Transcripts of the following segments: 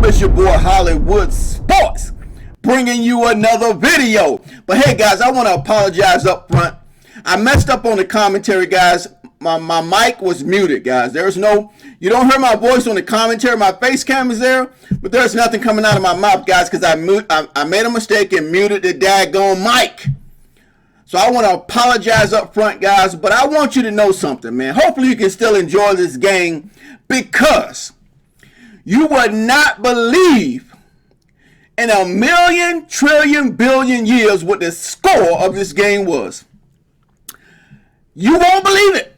It's your boy Hollywood Sports, bringing you another video. But hey guys, I want to apologize up front. I messed up on the commentary, guys. My mic was muted, guys. You don't hear my voice on the commentary. My face cam is there, but there's nothing coming out of my mouth, guys, because I made a mistake and muted the daggone mic. So I want to apologize up front, guys, but I want you to know something, man. Hopefully you can still enjoy this game, because you would not believe in a million, trillion, billion years what the score of this game was. You won't believe it.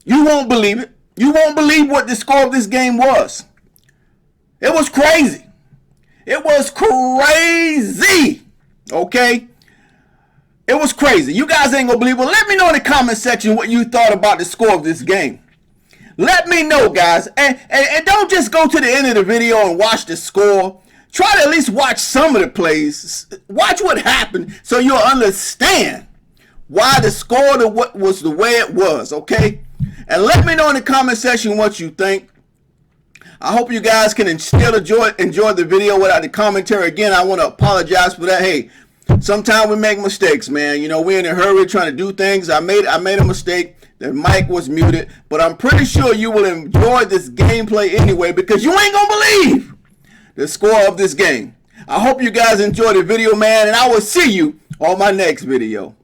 You won't believe it. You won't believe what the score of this game was. It was crazy. It was crazy. Okay? It was crazy. You guys ain't gonna believe it. Let me know in the comment section what you thought about the score of this game. Let me know, guys. And don't just go to the end of the video and watch the score. Try to at least watch some of the plays. Watch what happened so you'll understand why the score was the way it was, okay? And let me know in the comment section what you think. I hope you guys can still enjoy the video without the commentary. Again, I want to apologize for that. Hey, sometimes we make mistakes, man. You know, we're in a hurry trying to do things. I made a mistake. The mic was muted, but I'm pretty sure you will enjoy this gameplay anyway, because you ain't gonna believe the score of this game. I hope you guys enjoy the video, man, and I will see you on my next video.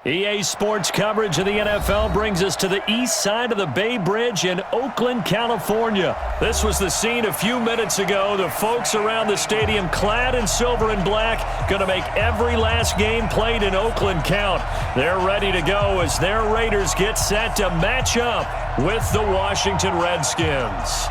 EA Sports coverage of the NFL brings us to the east side of the Bay Bridge in Oakland, California. This was the scene a few minutes ago. The folks around the stadium clad in silver and black, going to make every last game played in Oakland count. They're ready to go as their Raiders get set to match up with the Washington Redskins.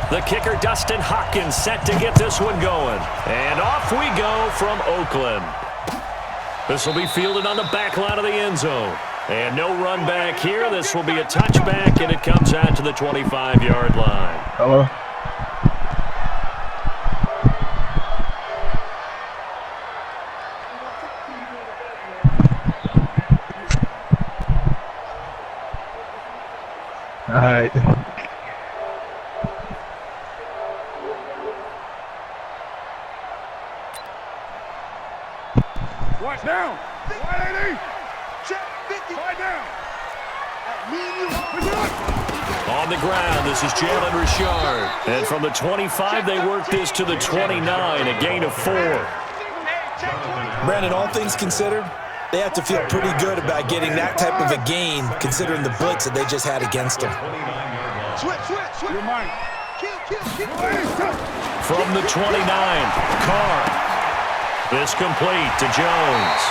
The kicker, Dustin Hopkins, set to get this one going. And off we go from Oakland. This will be fielded on the back line of the end zone. And no run back here. This will be a touchback, and it comes out to the 25-yard line. Hello. All right. Watch down. 180. Check 50. Right down. On the ground, this is Jalen Richard. And from the 25, they work this to the 29, a gain of 4. Brandon, all things considered, they have to feel pretty good about getting that type of a gain, considering the blitz that they just had against them. Switch. Your mind. Kill. From the 29, Carr. This complete to Jones.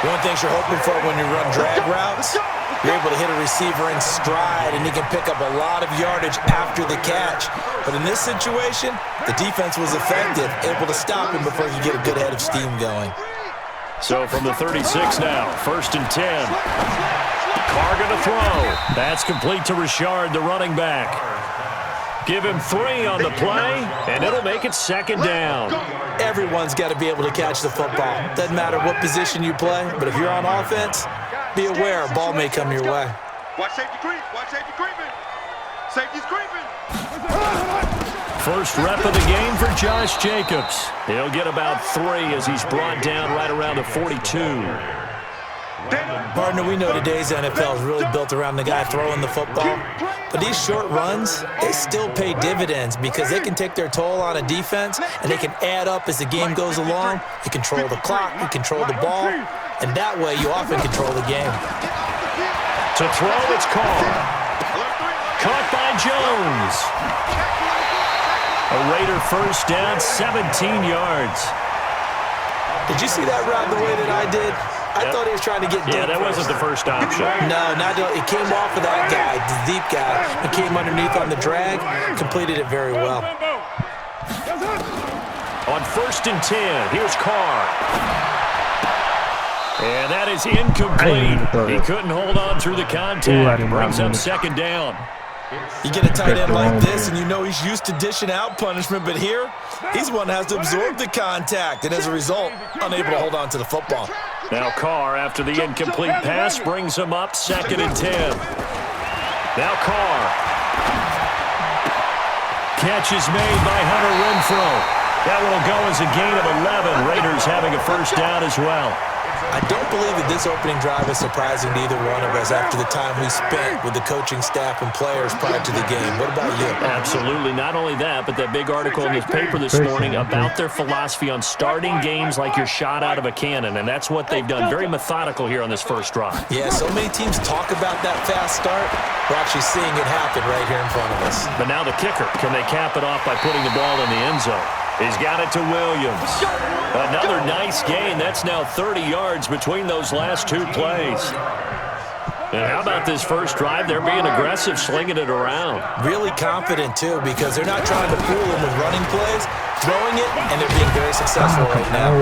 One thing you're hoping for when you run drag routes You're able to hit a receiver in stride, and he can pick up a lot of yardage after the catch. But in this situation, the defense was effective, able to stop him before he could get a good head of steam going. So from the 36 now, 1st and 10. Carr going to throw. That's complete to Richard, the running back. Give him 3 on the play, and it'll make it 2nd down. Everyone's got to be able to catch the football. Doesn't matter what position you play, but if you're on offense, be aware a ball may come your way. Watch safety creep. Watch safety creeping. Safety's creeping. First rep of the game for Josh Jacobs. He'll get about 3 as he's brought down right around the 42. Partner, we know today's NFL is really built around the guy throwing the football. But these short runs, they still pay dividends because they can take their toll on a defense, and they can add up as the game goes along. You control the clock, you control the ball, and that way you often control the game. To throw, it's Carr. Caught by Jones. A Raider first down, 17 yards. Did you see that route the way that I did? I thought he was trying to get deep. Yeah, that wasn't the first option. No, it came off of that guy, the deep guy. It came underneath on the drag, completed it very well. On 1st and 10, here's Carr. And that is incomplete. He couldn't hold on through the contact. Brings up 2nd down. You get a tight end like this, and you know he's used to dishing out punishment, but here, he's one that has to absorb the contact, and as a result, unable to hold on to the football. Now Carr, after the incomplete pass, brings him up 2nd and 10. Now Carr. Catch is made by Hunter Renfrow. That one will go as a gain of 11. Raiders having a first down as well. I don't believe that this opening drive is surprising to either one of us after the time we spent with the coaching staff and players prior to the game. What about you? Absolutely. Not only that, but that big article in the paper this morning about their philosophy on starting games like you're shot out of a cannon, and that's what they've done. Very methodical here on this first drive. Yeah, so many teams talk about that fast start. We're actually seeing it happen right here in front of us. But now the kicker. Can they cap it off by putting the ball in the end zone? He's got it to Williams. Another nice gain. That's now 30 yards between those last 2 plays. And how about this first drive? They're being aggressive, slinging it around. Really confident, too, because they're not trying to fool him with running plays, throwing it, and they're being very successful right now.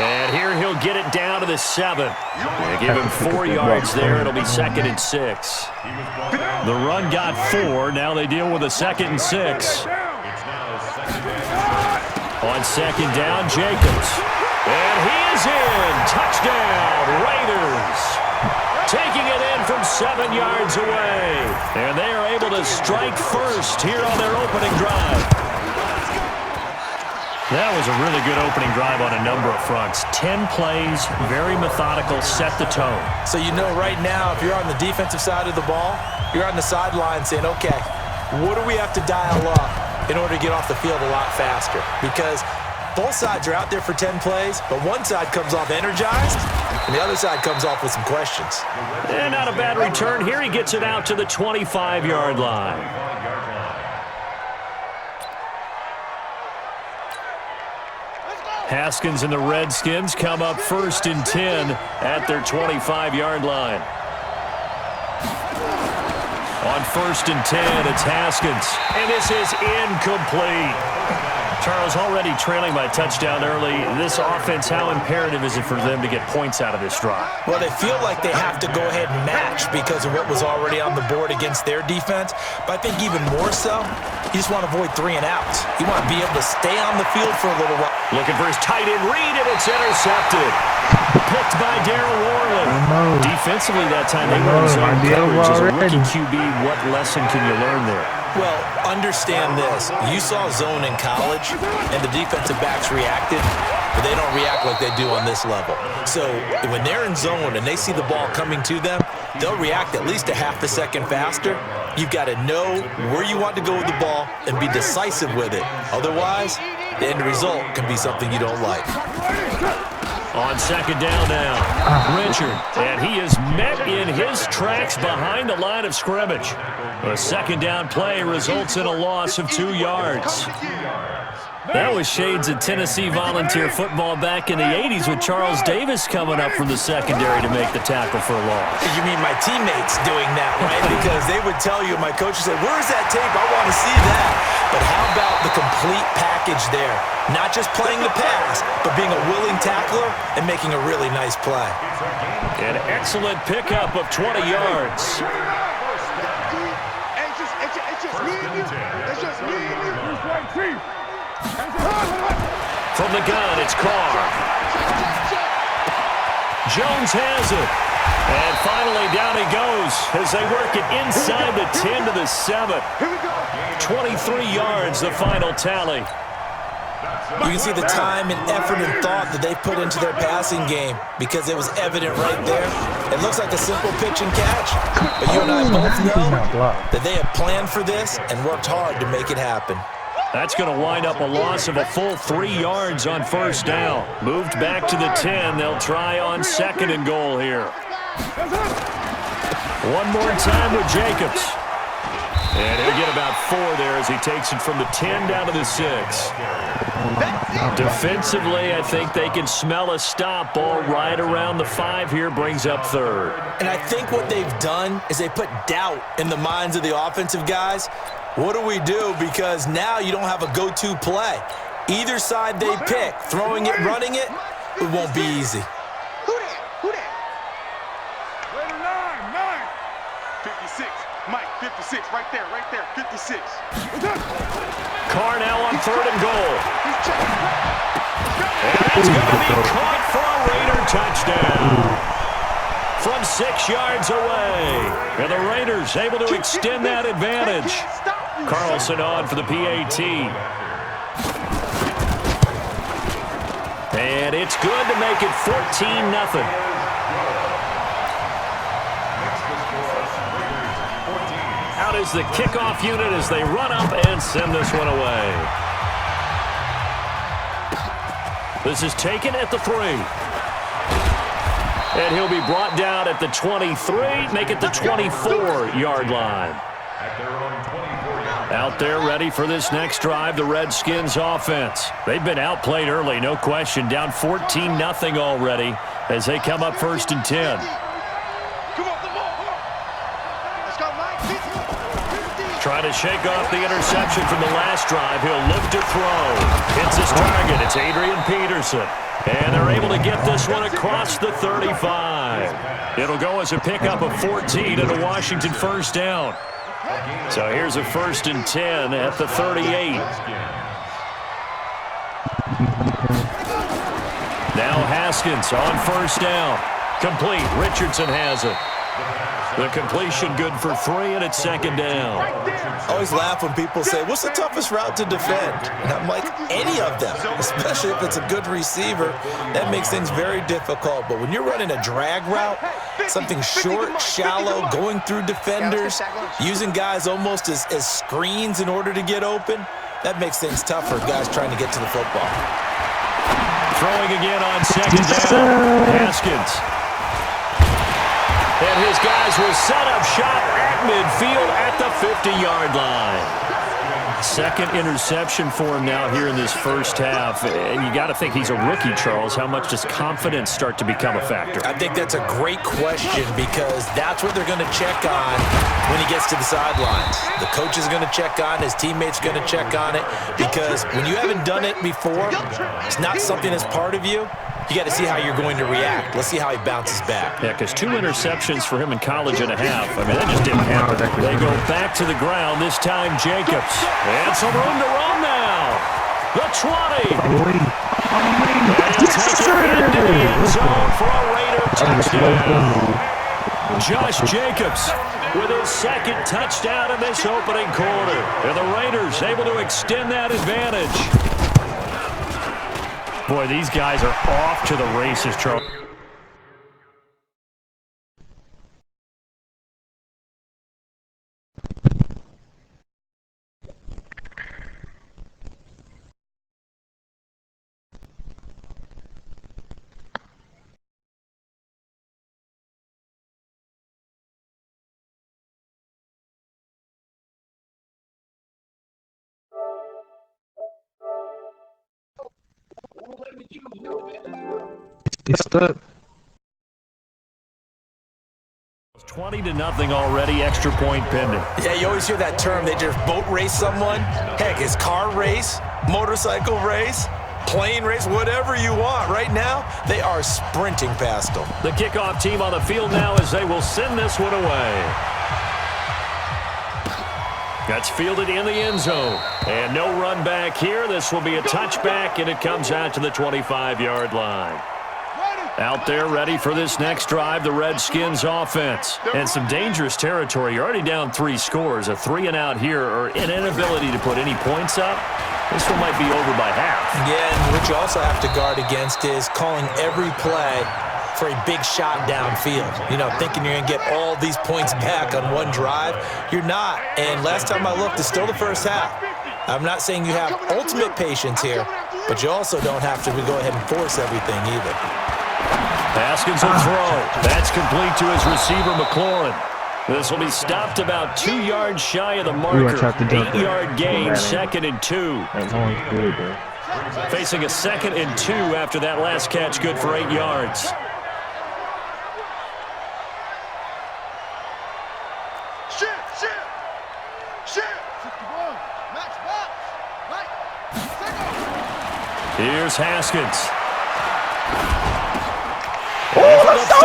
And here he'll get it down to the 7. They give him 4 yards there. It'll be 2nd and 6. The run got 4. Now they deal with a 2nd and 6. On 2nd down, Jacobs. And he is in. Touchdown, Raiders. Taking it in from 7 yards away. And they are able to strike first here on their opening drive. That was a really good opening drive on a number of fronts. 10 plays, very methodical, set the tone. So you know right now, if you're on the defensive side of the ball, you're on the sideline saying, okay, what do we have to dial up in order to get off the field a lot faster? Because both sides are out there for 10 plays, but one side comes off energized, and the other side comes off with some questions. And not a bad return. Here he gets it out to the 25-yard line. Haskins and the Redskins come up 1st and 10 at their 25-yard line. On 1st and 10, it's Haskins, and this is incomplete. Charles, already trailing by a touchdown early. This offense, how imperative is it for them to get points out of this drive? Well, they feel like they have to go ahead and match because of what was already on the board against their defense. But I think even more so, you just want to avoid 3 and outs. You want to be able to stay on the field for a little while. Looking for his tight end read, and it's intercepted. Picked by Darryl Worley. Defensively that time, they were in zone coverage. As a rookie QB, what lesson can you learn there? Well, understand this. You saw zone in college, and the defensive backs reacted, but they don't react like they do on this level. So when they're in zone and they see the ball coming to them, they'll react at least a half a second faster. You've got to know where you want to go with the ball and be decisive with it. Otherwise, the end result can be something you don't like. On 2nd down now, Richard, and he is met in his tracks behind the line of scrimmage. A 2nd down play results in a loss of 2 yards. That was shades of Tennessee volunteer football back in the 80s with Charles Davis coming up from the secondary to make the tackle for a loss. You mean my teammates doing that, right? Because they would tell you, my coach would say, where's that tape? I want to see that. But how about the complete package there? Not just playing the pass, but being a willing tackler and making a really nice play. An excellent pickup of 20 yards. From the gun, it's Carr. Jones has it. And finally, down he goes as they work it inside the 10 to the 7. 23 yards, the final tally. You can see the time and effort and thought that they put into their passing game because it was evident right there. It looks like a simple pitch and catch, but you and I both know that they have planned for this and worked hard to make it happen. That's going to wind up a loss of a full 3 yards on first down. Moved back to the 10. They'll try on 2nd and goal here. One more time with Jacobs. And he'll get about 4 there as he takes it from the 10 down to the 6. Defensively, I think they can smell a stop ball right around the 5 here, brings up 3rd. And I think what they've done is they put doubt in the minds of the offensive guys. What do we do? Because now you don't have a go-to play. Either side they pick, throwing it, running it, it won't be easy. Who that? 56. Mike, 56. Right there. 56. Carr now on 3rd and goal. And that's going to be caught for a Raider touchdown. From 6 yards away. And the Raiders able to extend that advantage. Carlson on for the PAT. And it's good to make it 14-0. Out is the kickoff unit as they run up and send this one away. This is taken at the 3. And he'll be brought down at the 23, make it the 24-yard line. Out there ready for this next drive, the Redskins offense. They've been outplayed early, no question. Down 14-0 already as they come up 1st and 10. Trying to shake off the interception from the last drive. He'll look to throw. Hits his target. It's Adrian Peterson. And they're able to get this one across the 35. It'll go as a pickup of 14 and a Washington 1st down. So here's a 1st and 10 at the 38. Now Haskins on 1st down. Complete. Richardson has it. The completion good for 3, and it's 2nd down. I always laugh when people say, what's the toughest route to defend? And I'm like, any of them, especially if it's a good receiver. That makes things very difficult. But when you're running a drag route, something short, shallow, going through defenders, using guys almost as screens in order to get open, that makes things tough for guys trying to get to the football. Throwing again on 2nd down. Haskins. And his guys will set up shop at midfield at the 50-yard line. 2nd interception for him now here in this 1st half. And you got to think he's a rookie, Charles. How much does confidence start to become a factor? I think that's a great question because that's what they're going to check on when he gets to the sidelines. The coach is going to check on, his teammates going to check on it because when you haven't done it before, it's not something that's part of you. You got to see how you're going to react. Let's see how he bounces back. Yeah, because 2 interceptions for him in college and a half. I mean, that just didn't happen. They go back to the ground, this time Jacobs. And some room to run now. The 20. And he'll take it into the end zone for a Raider touchdown. Josh Jacobs with his 2nd touchdown in this opening quarter. And the Raiders able to extend that advantage. Boy, these guys are off to the races, Charles. It's stuck. 20-0 already, extra point pending. Yeah, you always hear that term. They just boat race someone. Heck, it's car race, motorcycle race, plane race, whatever you want. Right now, they are sprinting past them. The kickoff team on the field now as they will send this one away. That's fielded in the end zone. And no run back here. This will be a touchback, and it comes out to the 25-yard line. Out there ready for this next drive, the Redskins offense. And some dangerous territory. You're already down 3 scores. A 3-and-out here or an inability to put any points up. This one might be over by half. Yeah, and what you also have to guard against is calling every play for a big shot downfield. You know, thinking you're going to get all these points back on one drive. You're not. And last time I looked, it's still the first half. I'm not saying you have ultimate patience here, but you also don't have to go ahead and force everything either. Haskins will throw. That's complete to his receiver, McLaurin. This will be stopped about 2 yards shy of the marker. 8-yard gain, 2nd and 2. Facing a 2nd and 2 after that last catch, good for 8 yards. Here's Haskins. Let's go!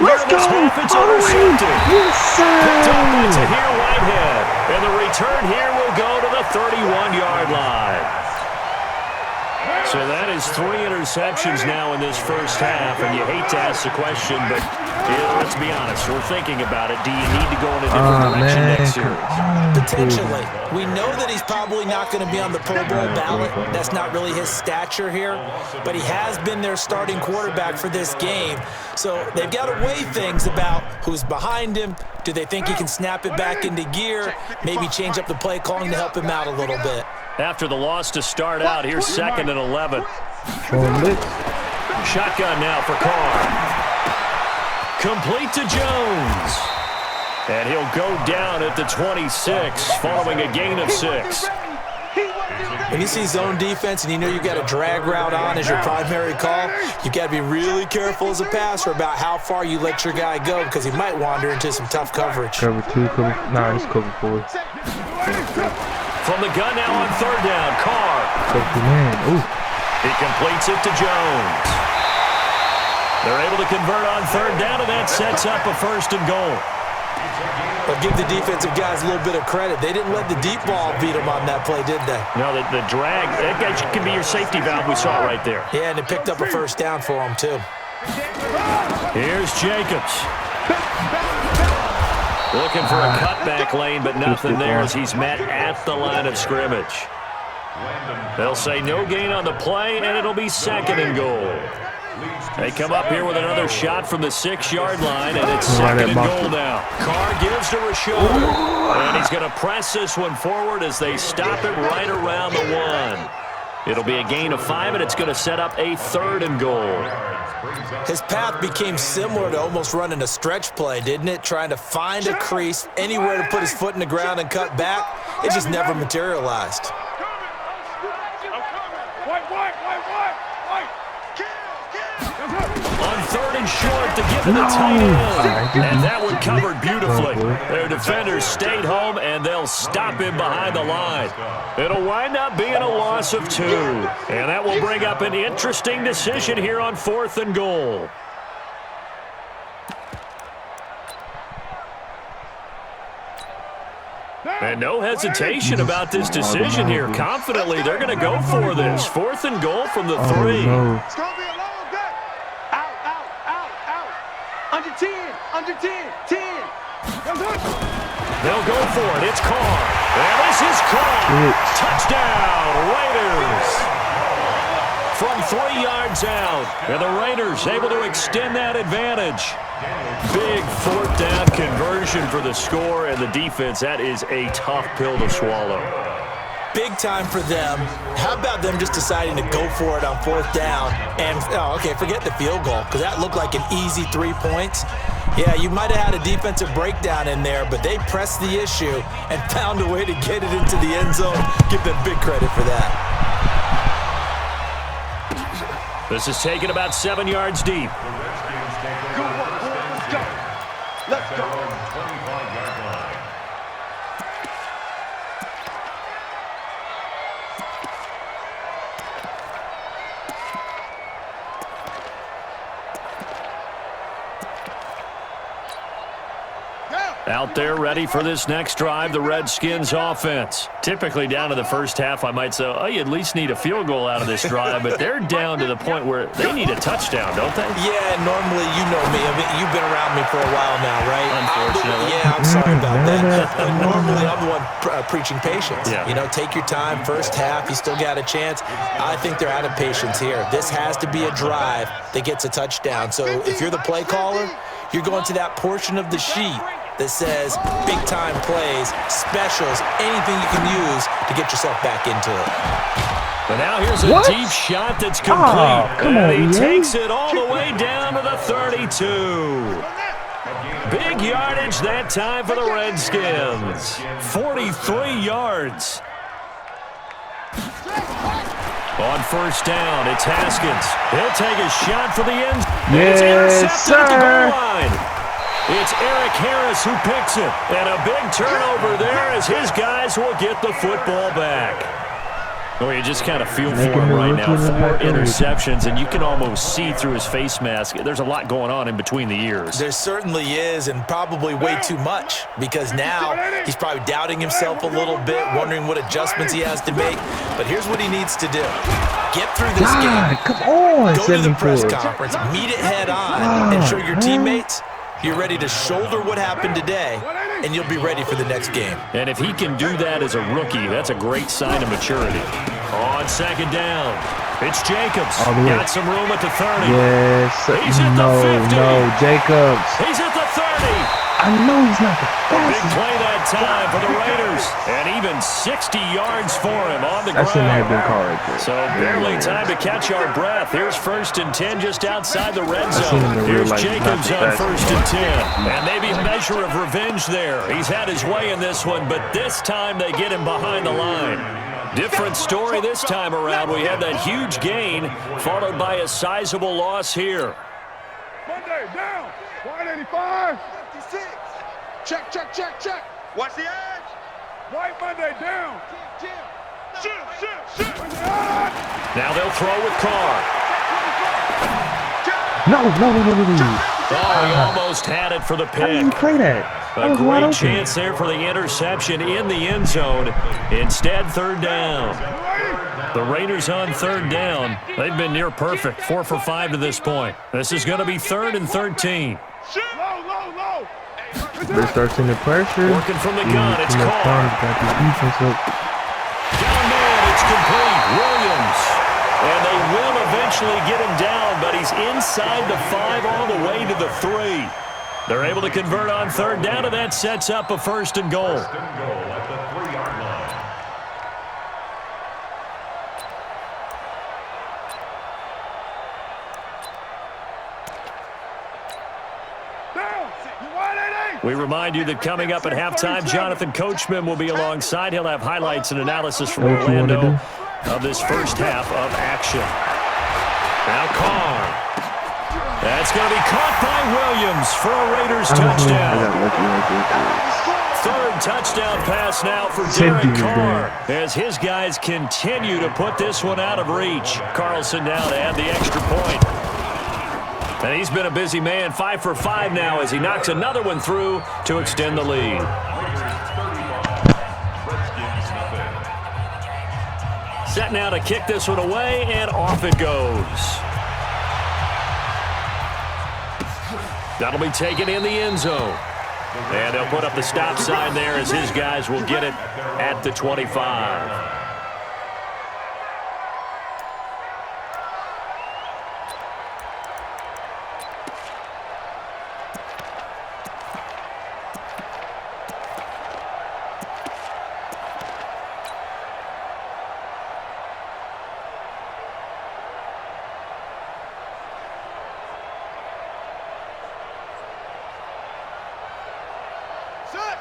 Let's go! It's intercepted. Yes, sir! Picked up by Tahir Whitehead. And the return here will go to the 31-yard line. So that is 3 interceptions now in this first half, and you hate to ask the question, but let's be honest, we're thinking about it. Do you need to go in a different direction next year? Potentially. We know that he's probably not going to be on the Pro Bowl ballot. That's not really his stature here, but he has been their starting quarterback for this game. So they've got to weigh things about who's behind him. Do they think he can snap it back into gear? Maybe change up the play calling to help him out a little bit. After the loss to start out, here's 2nd and 11. Shotgun now for Carr. Complete to Jones. And he'll go down at the 26 following a gain of 6. When you see zone defense and you know you've got a drag route on as your primary call, you've got to be really careful as a passer about how far you let your guy go because he might wander into some tough coverage. Cover 2, it's cover 4. From the gun now on 3rd down, Carr. He completes it to Jones. They're able to convert on 3rd down, and that sets up a 1st and goal. But give the defensive guys a little bit of credit. They didn't let the deep ball beat them on that play, did they? No, the drag, that guy can be your safety valve. We saw it right there. Yeah, and it picked up a 1st down for them, too. Here's Jacobs. Looking for a cutback lane, but nothing there as he's met at the line of scrimmage. They'll say no gain on the play, and it'll be 2nd and goal. They come up here with another shot from the 6-yard line, and it's 2nd and goal now. Carr gives to Rashad, and he's going to press this one forward as they stop it right around the 1. It'll be a gain of 5, and it's going to set up a 3rd and goal. His path became similar to almost running a stretch play, didn't it? Trying to find a crease, anywhere to put his foot in the ground and cut back. It just never materialized. On 3rd and short to give it a tight end. And that one covered beautifully. Their defenders stayed home, and they'll stop him behind the line. It'll wind up being a loss of 2. And that will bring up an interesting decision here on 4th and goal. And no hesitation about this decision here. Confidently, they're going to go for this. 4th and goal from the 3. It's going to be a long day. Out. Under 10, 10. They'll go for it. It's Carr. And this is Carr. Touchdown, Raiders. From 3 yards out. And the Raiders able to extend that advantage. Big 4th down conversion for the score, and the defense, that is a tough pill to swallow. Big time for them. How about them just deciding to go for it on 4th down? And, forget the field goal, because that looked like an easy 3 points. Yeah, you might have had a defensive breakdown in there, but they pressed the issue and found a way to get it into the end zone. Give them big credit for that. This is taken about 7 yards deep. Good work, boys. Let's go. Let's go. Out there ready for this next drive, the Redskins offense. Typically down to the first half, I might say, oh, you at least need a field goal out of this drive, but they're down to the point where they need a touchdown, don't they? Yeah, normally, you know me. I mean, you've been around me for a while now, right? Unfortunately. I'm sorry about that. Normally, I'm the one preaching patience. Yeah. You know, take your time. First half, you still got a chance. I think they're out of patience here. This has to be a drive that gets a touchdown. So if you're the play caller, you're going to that portion of the sheet that says big-time plays, specials, anything you can use to get yourself back into it. But now here's a deep shot that's complete. And he takes it all the way down to the 32. Big yardage that time for the Redskins. 43 yards. On first down, it's Haskins. He'll take a shot for the end. Yes, it's intercepted at the sir. goal line. It's Eric Harris who picks it. And a big turnover there as his guys will get the football back. Oh, you just kind of feel for him right now. 4 interceptions, and you can almost see through his face mask. There's a lot going on in between the ears. There certainly is, and probably way too much, because now he's probably doubting himself a little bit, wondering what adjustments he has to make. But here's what he needs to do. Get through this game. Come on, Go to the press 74. conference, meet it head on, and show your teammates you're ready to shoulder what happened today, and you'll be ready for the next game. And if he can do that as a rookie, that's a great sign of maturity. On second down, it's Jacobs. Got some room at the 30. Yes. He's at the 50. No, Jacobs. He's at the 30. I know he's not the Big fastest. play that time for the Raiders. And even 60 yards for him on the That shouldn't have been ground. called right there. So barely time to catch our breath. Here's 1st and 10 just outside the red seen him zone. in real Here's life, Jacobs not on the 1st and 10. And maybe a measure of revenge there. He's had his way in this one, but this time they get him behind the line. Different story this time around. We had that huge gain followed by a sizable loss here. Monday, down. 185. 56. Check, check, check, check. Watch the edge. White Monday, down. Shoot. Now they'll throw with Carr. No. Oh, he almost had it for the How did you pick. play that? That A was wide great open. chance there for the interception in the end zone. Instead, 3rd down. The Raiders on 3rd down. They've been near perfect, 4 for 5 to this point. This is going to be 3rd and 13. Low. They start seeing the pressure. Working from the gun, it's Carr. Carr. Got the defense up. Down man, it's complete. Williams. And they will eventually get him down, but he's inside the 5 all the way to the 3. They're able to convert on 3rd down, and that sets up a 1st and goal. We remind you that coming up at halftime, Jonathan Coachman will be alongside. He'll have highlights and analysis from What you wanna Orlando do? of this first half of action. Now Carr. That's going to be caught by Williams for a Raiders touchdown. 3rd touchdown pass now for Derek Carr as his guys continue to put this one out of reach. Carlson now to add the extra point. And he's been a busy man, 5 for 5 now as he knocks another one through to extend the lead. Set now to kick this one away, and off it goes. That'll be taken in the end zone. And they'll put up the stop sign there as his guys will get it at the 25.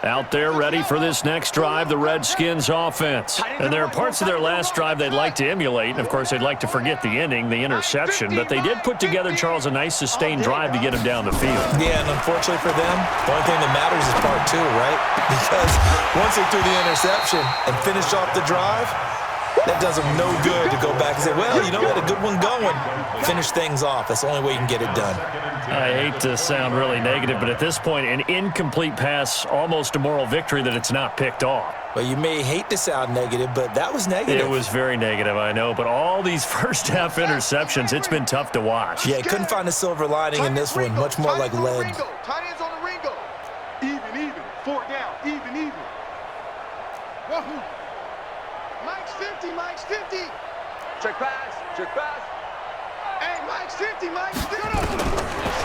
Out there ready for this next drive, the Redskins offense. And there are parts of their last drive they'd like to emulate. And, of course, they'd like to forget the ending, the interception. But they did put together, Charles, a nice sustained drive to get him down the field. Yeah, and unfortunately for them, the only thing that matters is part two, right? Because once they threw the interception and finished off the drive, that does them no good to go back and say, well, you know, had a good one going. Finish things off. That's the only way you can get it done. I hate to sound really negative, but at this point, an incomplete pass, almost a moral victory that it's not picked off. Well, you may hate to sound negative, but that was negative. It was very negative, I know. But all these first-half interceptions, it's been tough to watch. Yeah, couldn't find a silver lining in this one. Much more like lead. Tight ends on the Ringo. Even. 4 down. Even. Wahoo. Mike's 50. Check pass. Hey, Mike's 50.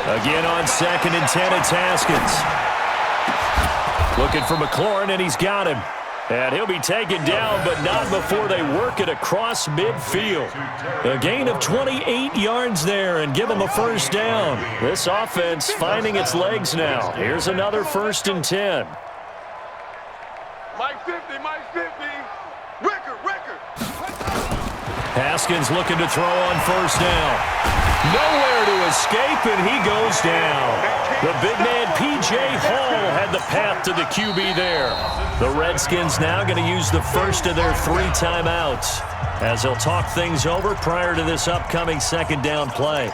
Again on 2nd and 10, it's Haskins. Looking for McLaurin, and he's got him. And he'll be taken down, but not before they work it across midfield. A gain of 28 yards there and give them a first down. This offense finding its legs now. Here's another 1st and 10. Mike 50. Record. Haskins looking to throw on 1st down. Nowhere to escape, and he goes down. The big man, P.J. Hall, had the path to the QB there. The Redskins now going to use the first of their 3 timeouts as they'll talk things over prior to this upcoming 2nd down play.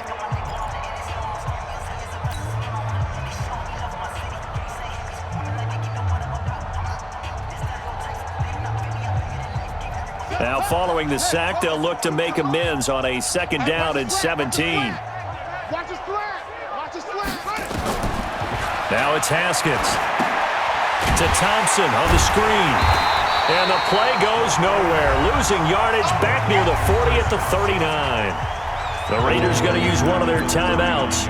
Now, following the sack, they'll look to make amends on a 2nd down and 17. Watch his flat. Now it's Haskins to Thompson on the screen. And the play goes nowhere. Losing yardage back near the 40 at the 39. The Raiders going to use one of their timeouts.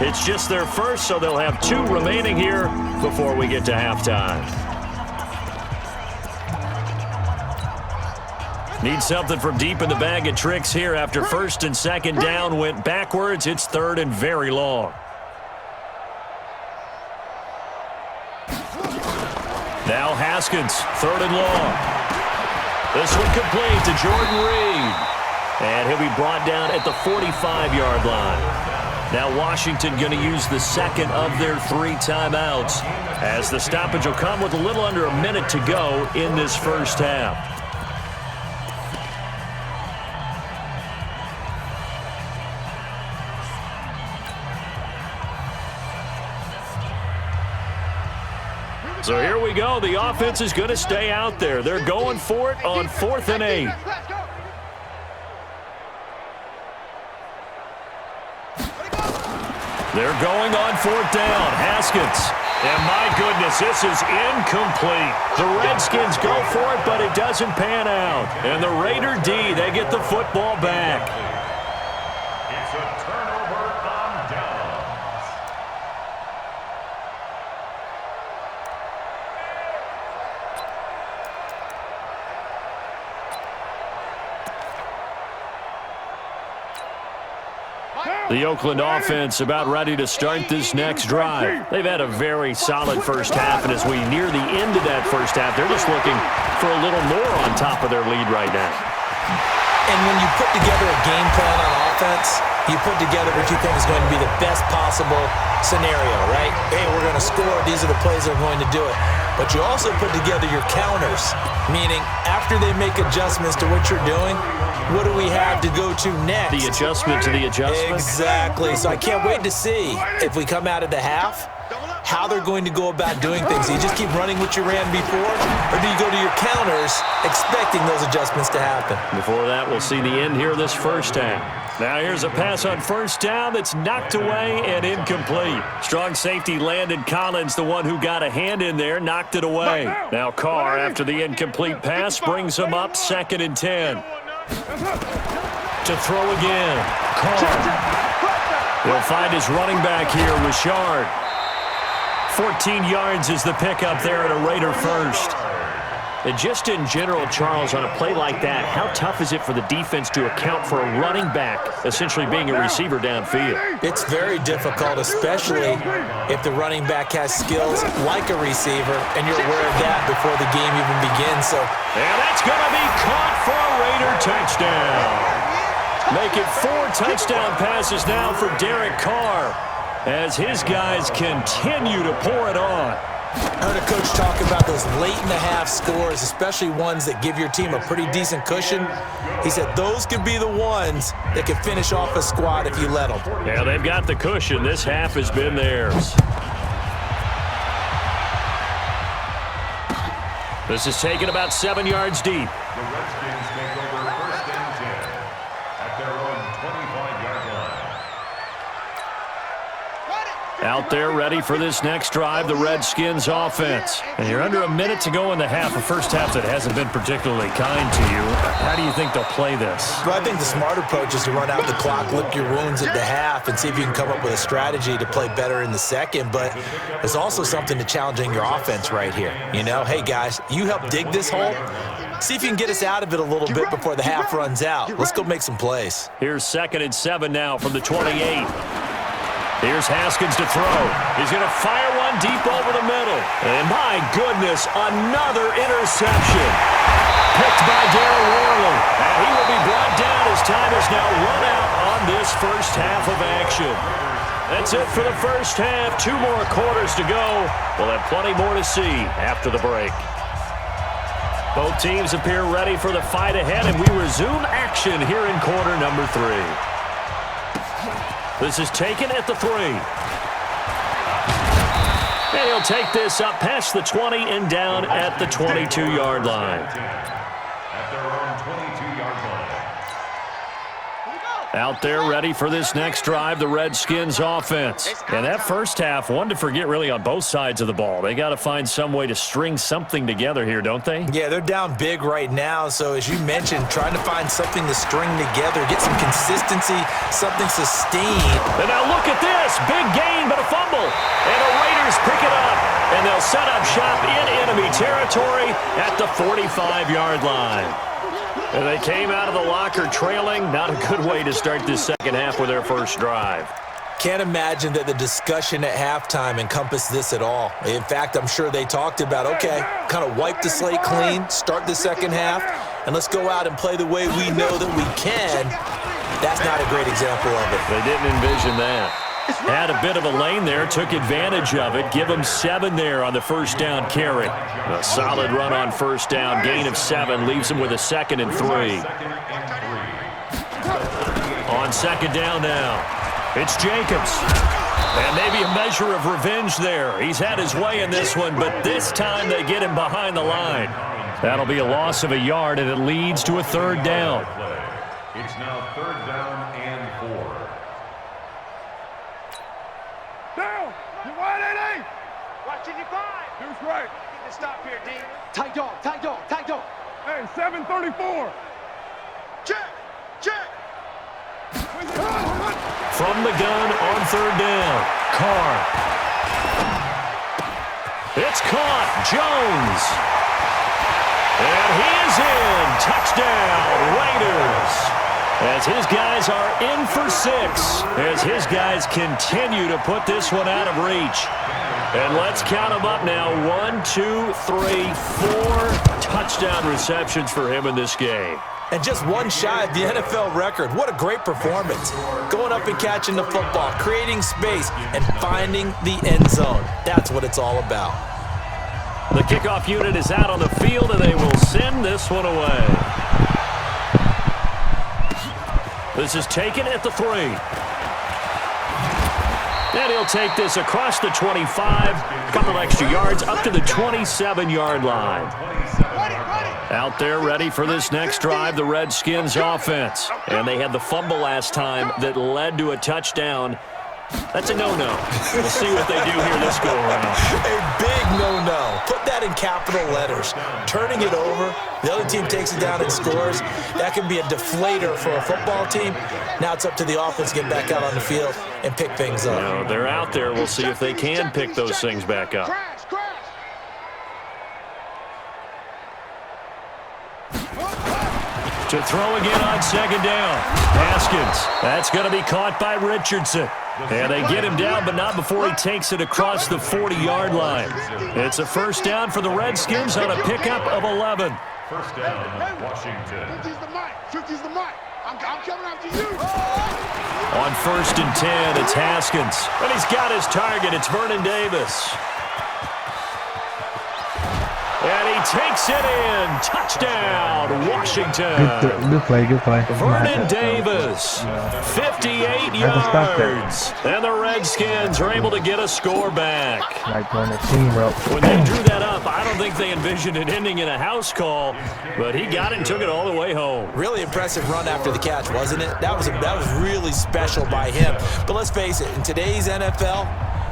It's just their first, so they'll have 2 remaining here before we get to halftime. Need something from deep in the bag of tricks here after 1st and 2nd down went backwards. It's 3rd and very long. Now Haskins, 3rd and long. This one complete to Jordan Reed. And he'll be brought down at the 45-yard line. Now Washington going to use the 2nd of their 3 timeouts as the stoppage will come with a little under a minute to go in this first half. So here we go. The offense is going to stay out there. They're going for it on 4th and 8. They're going on 4th down. Haskins. And my goodness, this is incomplete. The Redskins go for it, but it doesn't pan out. And the Raider D, they get the football back. It's a turnover on downs. The Oakland offense about ready to start this next drive. They've had a very solid first half, and as we near the end of that first half, they're just looking for a little more on top of their lead right now. And when you put together a game plan on offense, you put together what you think is going to be the best possible scenario, right? Hey, we're going to score. These are the plays that are going to do it. But you also put together your counters, meaning after they make adjustments to what you're doing, what do we have to go to next? The adjustment to the adjustment? Exactly. So I can't wait to see if we come out of the half, how they're going to go about doing things. Do you just keep running what you ran before, or do you go to your counters expecting those adjustments to happen? Before that, we'll see the end here of this first half. Now here's a pass on 1st down that's knocked away and incomplete. Strong safety Landon Collins, the one who got a hand in there, knocked it away. Now Carr, after the incomplete pass, brings him up 2nd and 10. To throw again. Carr. He'll find his running back here, Richard. 14 yards is the pickup there at a Raider first. And just in general, Charles, on a play like that, how tough is it for the defense to account for a running back essentially being a receiver downfield? It's very difficult, especially if the running back has skills like a receiver, and you're aware of that before the game even begins. And that's going to be caught for a Raider touchdown. Make it 4 touchdown passes now for Derek Carr as his guys continue to pour it on. I heard a coach talk about those late-in-the-half scores, especially ones that give your team a pretty decent cushion. He said those could be the ones that can finish off a squad if you let them. Yeah, they've got the cushion. This half has been theirs. This is taken about 7 yards deep. The Redskins take over 1st and 10 at their own 25-yard line. Out there ready for this next drive, the Redskins offense. And you're under a minute to go in the half, a first half that hasn't been particularly kind to you. How do you think they'll play this? Well, I think the smart approach is to run out the clock, lick your wounds at the half, and see if you can come up with a strategy to play better in the second. But there's also something to challenging your offense right here. You know, hey, guys, you help dig this hole. See if you can get us out of it a little bit before the half runs out. Let's go make some plays. Here's 2nd and 7 now from the 28. Here's Haskins to throw. He's going to fire one deep over the middle. And my goodness, another interception. Picked by Darren Warland. And he will be brought down as time is now run out on this first half of action. That's it for the first half. 2 more quarters to go. We'll have plenty more to see after the break. Both teams appear ready for the fight ahead, and we resume action here in quarter number 3. This is taken at the 3. And he'll take this up past the 20 and down at the 22-yard line. At their own 22-yard line. Out there ready for this next drive, the Redskins offense. And that first half, one to forget really on both sides of the ball. They got to find some way to string something together here, don't they? Yeah, they're down big right now. So as you mentioned, trying to find something to string together, get some consistency, something sustained. And now look at this. Big gain, but a fumble. And the Raiders pick it up. And they'll set up shop in enemy territory at the 45-yard line. And they came out of the locker trailing. Not a good way to start this second half with their first drive. Can't imagine that the discussion at halftime encompassed this at all. In fact, I'm sure they talked about, okay, kind of wipe the slate clean, start the second half, and let's go out and play the way we know that we can. That's not a great example of it. They didn't envision that. Had a bit of a lane there, took advantage of it. Give them 7 there on the first down carry. A solid run on first down, gain of 7, leaves them with a 2nd and 3. On second down now, it's Jacobs. And maybe a measure of revenge there. He's had his way in this one, but this time they get him behind the line. That'll be a loss of a yard, and it leads to a 3rd down. It's now 3rd down and 4. Down! You wide, 88! Watching you five. Deuce right. Need to stop here, D. Tight dog, tight dog, tight dog. Hey, 734. Check, check. From the gun on 3rd down, Carr. It's caught, Jones. And he is in. Touchdown, Raiders. As his guys are in for 6. As his guys continue to put this one out of reach. And let's count them up now. 1, 2, 3, 4 touchdown receptions for him in this game. And just one shy of the NFL record. What a great performance. Going up and catching the football, creating space, and finding the end zone. That's what it's all about. The kickoff unit is out on the field, and they will send this one away. This is taken at the 3. And he'll take this across the 25, a couple extra yards, up to the 27-yard line. Out there ready for this next drive, the Redskins offense. And they had the fumble last time that led to a touchdown. That's a no-no. We'll see what they do here this go-around. A big no-no. Put that in capital letters. Turning it over, the other team takes it down and scores. That can be a deflator for a football team. Now it's up to the offense to get back out on the field and pick things up. No, they're out there. We'll see if they can pick those things back up. To throw again on second down. Haskins. That's going to be caught by Richardson. And they get him down, but not before he takes it across the 40-yard line. It's a first down for the Redskins on a pickup of 11. First down, Washington. 50's the mic. 50's the mic. I'm coming after you. On first and 10, it's Haskins. And he's got his target. It's Vernon Davis. And he takes it in. Touchdown, Washington. Good play, good play. Vernon Davis, 58 yards. And the Redskins are able to get a score back. Like on the team route. When they drew that up, I don't think they envisioned it ending in a house call, but he got it and took it all the way home. Really impressive run after the catch, wasn't it? That was really special by him. But let's face it, in today's NFL,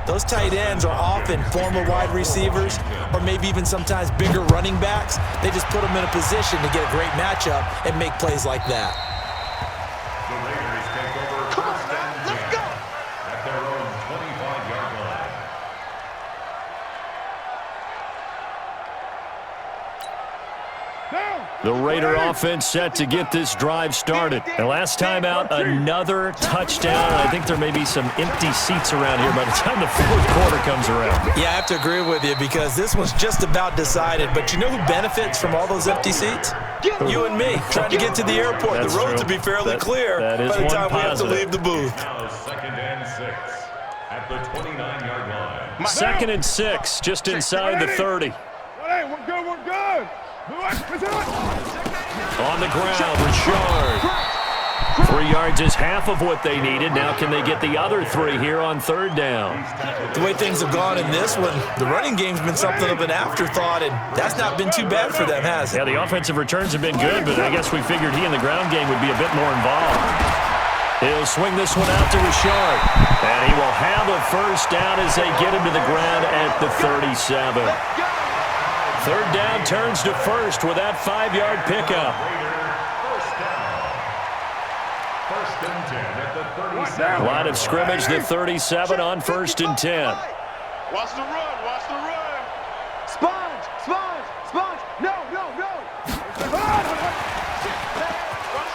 those tight ends are often former wide receivers or maybe even sometimes bigger running backs. They just put them in a position to get a great matchup and make plays like that. The Raiders take over first and 10 at their own 25-yard line. The Raider offense set to get this drive started. And last time out, another touchdown. I think there may be some empty seats around here by the time the fourth quarter comes around. Yeah, I have to agree with you because this one's just about decided. But you know who benefits from all those empty seats? You and me, trying to get to the airport. That's the roads true. will be fairly clear that is by the one time we have to positive. leave the booth. Now second and 6 at the 29-yard line. Second and 6, just inside the 30. Hey, we're good, we're good. On the ground, Richard. 3 yards is half of what they needed. Now can they get the other 3 here on third down? The way things have gone in this one, the running game's been something of an afterthought, and that's not been too bad for them, has it? Yeah, the offensive returns have been good, but I guess we figured he in the ground game would be a bit more involved. He'll swing this one out to Richard, and he will have a first down as they get him to the ground at the 37. Third down turns to first with that 5-yard pickup. First and 10 at the 37. Line of scrimmage, the 37 on first and 10. Watch the run, watch the run. Sponge, sponge, sponge. No, no, no. Watch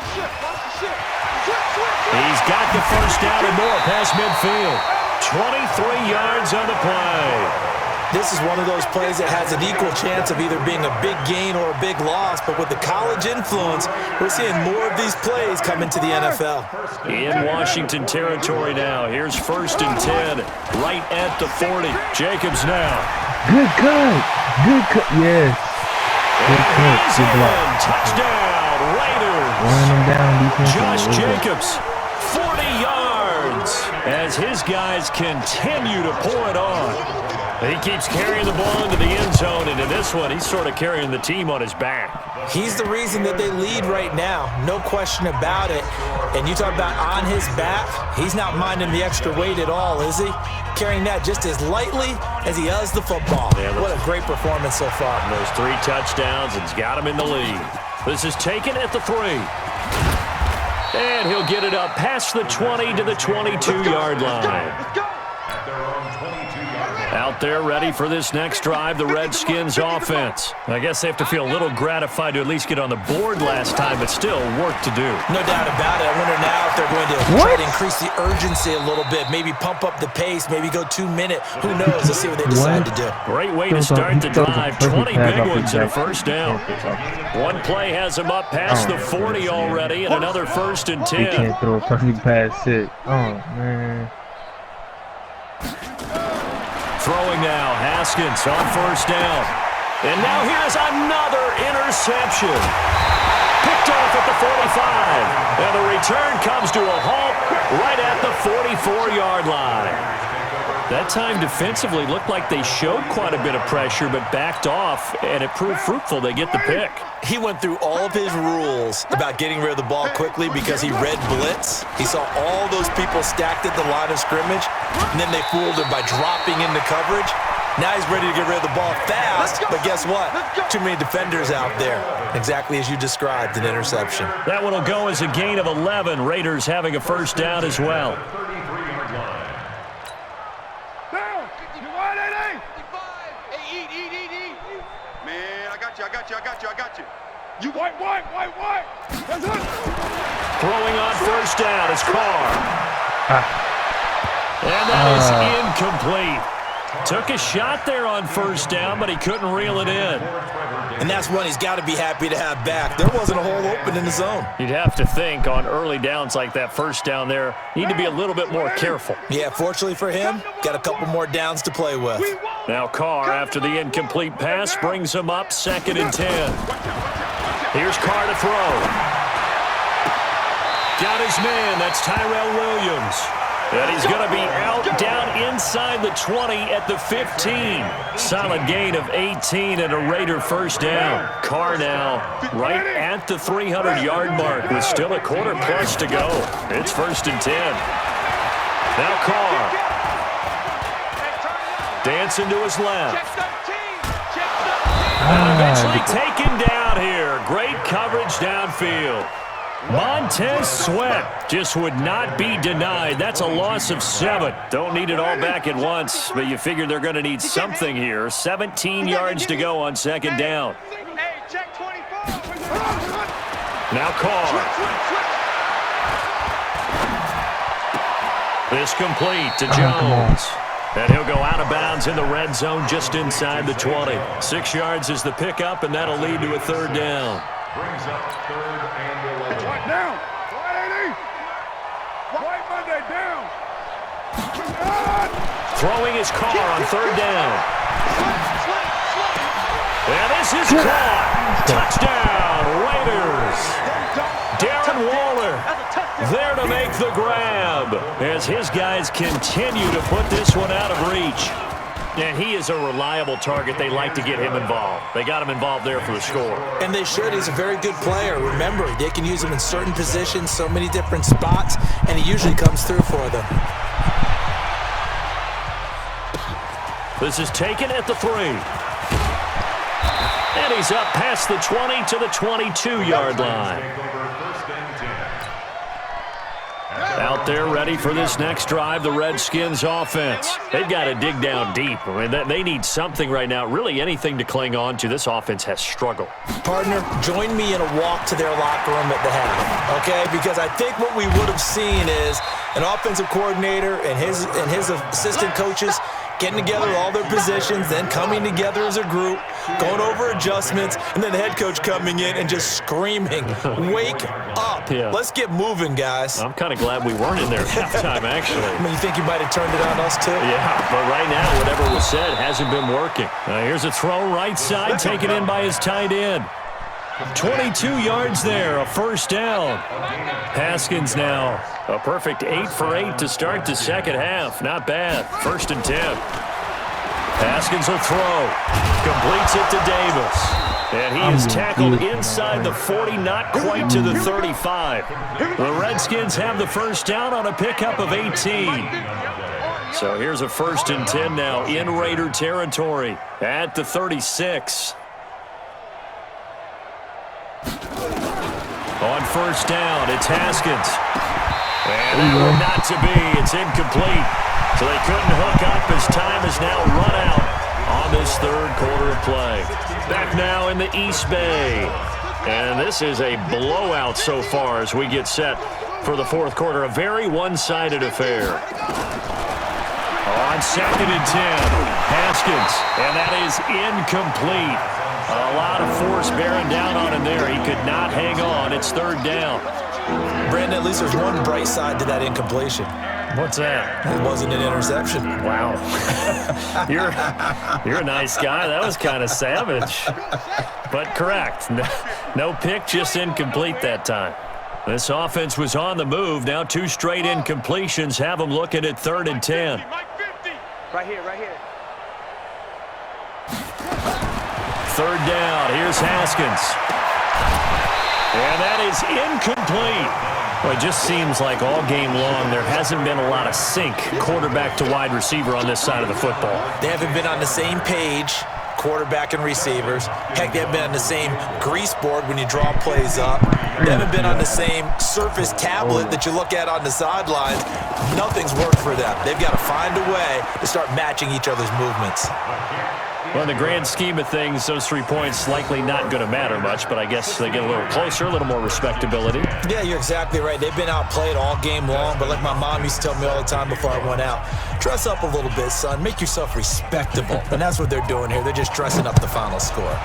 the ship, watch the ship. He's got the first down and more past midfield. 23 yards on the play. This is one of those plays that has an equal chance of either being a big gain or a big loss, but with the college influence, we're seeing more of these plays come into the NFL. In Washington territory now. Here's first and 10, right at the 40. Jacobs now. Good cut. Good cut. Yes. Good cut. He's Good block. in. Touchdown, Raiders. Running them down Josh defensively. Jacobs, 40 yards, as his guys continue to pour it on. He keeps carrying the ball into the end zone, and in this one, he's sort of carrying the team on his back. He's the reason that they lead right now, no question about it. And you talk about on his back, he's not minding the extra weight at all, is he? Carrying that just as lightly as he does the football. Yeah, what a great performance so far. Those 3 touchdowns, and he's got him in the lead. This is taken at the 3. And he'll get it up past the 20 to the 22-yard line. At their own 22-yard line. Out there ready for this next drive, the Redskins offense. I guess they have to feel a little gratified to at least get on the board last time, but still work to do. No doubt about it. I wonder now if they're going to try to increase the urgency a little bit, maybe pump up the pace, maybe go 2-minute. Who knows? Let's see what they decide to do. Great way to start the drive. 20 big ones and a first down. One play has him up past the 40 already, and another first and He 10. can't throw a perfect pass. It. Oh, man. Throwing now, Haskins on first down. And now here's another interception. Picked off at the 45. And the return comes to a halt right at the 44-yard line. That time defensively looked like they showed quite a bit of pressure but backed off, and it proved fruitful. They get the pick. He went through all of his rules about getting rid of the ball quickly because he read blitz. He saw all those people stacked at the line of scrimmage, and then they fooled him by dropping into coverage. Now he's ready to get rid of the ball fast, but guess what? Too many defenders out there. Exactly as you described, an interception. That one will go as a gain of 11. Raiders having a first down as well. 33-yard line. Down. You want it, eh? 55. Hey, eat. Man, I got you. You white. That's it. Throwing on first down is Carr. And that is incomplete. Took a shot there on first down, but he couldn't reel it in. And that's one he's got to be happy to have back. There wasn't a hole open in the zone. You'd have to think on early downs like that first down there, need to be a little bit more careful. Yeah, fortunately for him, got a couple more downs to play with. Now Carr, after the incomplete pass, brings him up 2nd and 10. Here's Carr to throw. Got his man. That's Tyrell Williams. And he's going to be out down inside the 20 at the 15. Solid gain of 18 and a Raider first down. Carr now right at the 300-yard mark with still a quarter plus to go. It's 1st and 10. Now Carr. Dancing to his left. And eventually taken down here. Great coverage downfield. Montez Sweat just would not be denied. That's a loss of 7. Don't need it all back at once, but you figure they're going to need something here. 17 yards to go on 2nd down. Now Carr. This complete to Jones. And he'll go out of bounds in the red zone just inside the 20. 6 yards is the pickup, and that'll lead to a 3rd down. Brings up 3rd and 11. White down. White 80. White Monday down. Throwing his Carr on 3rd down. And this is caught. Touchdown, Raiders. Darren Waller there to make the grab as his guys continue to put this one out of reach. And he is a reliable target. They like to get him involved. They got him involved there for the score. And they should. He's a very good player. Remember, they can use him in certain positions, so many different spots, and he usually comes through for them. This is taken at the 3. And he's up past the 20 to the 22-yard line. Out there ready for this next drive, the Redskins offense. They've got to dig down deep. I mean, they need something right now, really anything to cling on to. This offense has struggled. Partner, join me in a walk to their locker room at the half, okay? Because I think what we would have seen is an offensive coordinator and his assistant coaches getting together all their positions, then coming together as a group, going over adjustments, and then the head coach coming in and just screaming, wake up. Yeah. Let's get moving, guys. I'm kind of glad we weren't in there at halftime, actually. I mean, you think you might have turned it on us, too? Yeah, but right now, whatever was said hasn't been working. Here's a throw right side, taken in by his tight end. 22 yards there, a 1st down. Haskins now, a perfect 8 for 8 to start the 2nd half. Not bad. 1st and 10. Haskins will throw. Completes it to Davis. And he is tackled inside the 40, not quite to the 35. The Redskins have the 1st down on a pickup of 18. So here's a 1st and 10 now in Raider territory at the 36. On 1st down, it's Haskins. And that one not to be. It's incomplete. So they couldn't hook up as time has now run out on this 3rd quarter of play. Back now in the East Bay. And this is a blowout so far as we get set for the 4th quarter. A very one-sided affair. On 2nd and 10, Haskins. And that is incomplete. A lot of force bearing down on him there. He could not hang on. It's 3rd down. Brandon, at least there's one bright side to that incompletion. What's that? It wasn't an interception. Wow. You're a nice guy. That was kind of savage. But correct. No pick, just incomplete that time. This offense was on the move. Now 2 straight incompletions have them looking at 3rd and 10. Right here, right here. 3rd down. Here's Haskins. And that is incomplete. Well, it just seems like all game long there hasn't been a lot of sync quarterback to wide receiver on this side of the football. They haven't been on the same page, quarterback and receivers. Heck, they haven't been on the same grease board when you draw plays up. They haven't been on the same surface tablet that you look at on the sidelines. Nothing's worked for them. They've got to find a way to start matching each other's movements. Well, in the grand scheme of things, those 3 points likely not going to matter much, but I guess they get a little closer, a little more respectability. Yeah, you're exactly right. They've been outplayed all game long, but like my mom used to tell me all the time before I went out, dress up a little bit, son. Make yourself respectable. And that's what they're doing here. They're just dressing up the final score.